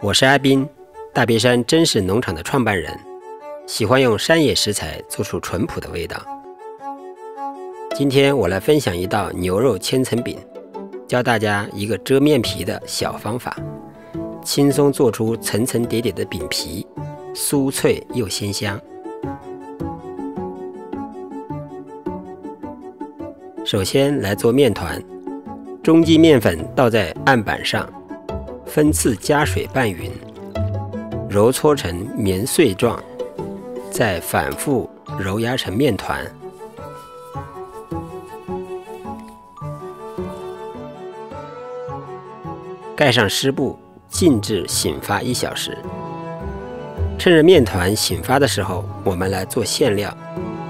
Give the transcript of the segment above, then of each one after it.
我是阿斌，大别山真实农场的创办人，喜欢用山野食材做出淳朴的味道。今天我来分享一道牛肉千层饼，教大家一个遮面皮的小方法，轻松做出层层叠叠的饼皮，酥脆又鲜香。首先来做面团，中筋面粉倒在案板上，分次加水拌匀，揉搓成绵碎状，再反复揉压成面团。盖上湿布，静置醒发1小时。趁着面团醒发的时候，我们来做馅料。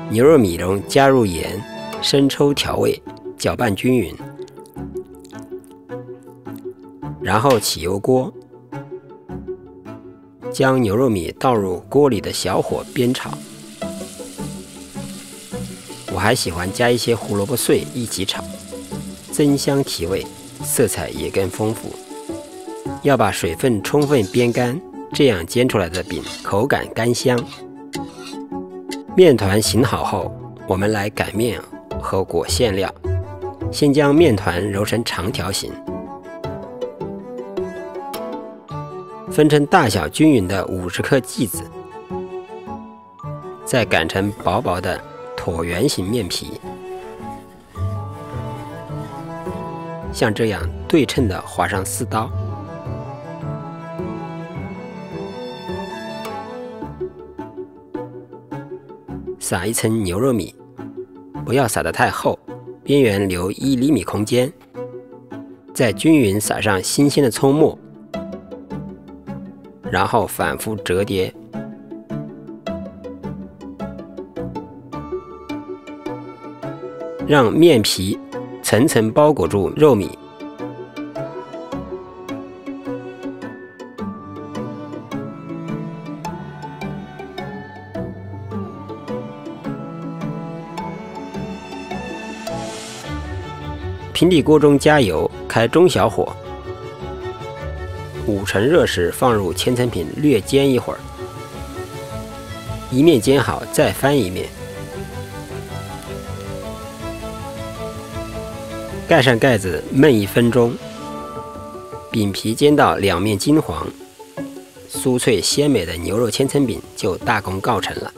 牛肉米中加入盐、生抽调味，搅拌均匀。然后起油锅，将牛肉米倒入锅里的小火煸炒。我还喜欢加一些胡萝卜碎一起炒，增香提味，色彩也更丰富。要把水分充分煸干，这样煎出来的饼口感干香。面团醒好后，我们来擀面和裹馅料。先将面团揉成长条形，分成大小均匀的50克剂子，再擀成薄薄的椭圆形面皮，像这样对称的划上4刀。撒一层牛肉米，不要撒得太厚，边缘留1厘米空间。再均匀撒上新鲜的葱末，然后反复折叠，让面皮层层包裹住肉米。平底锅中加油，开中小火，5成热时放入千层饼，略煎一会儿，一面煎好再翻一面，盖上盖子焖1分钟，饼皮煎到两面金黄，酥脆鲜美的牛肉千层饼就大功告成了。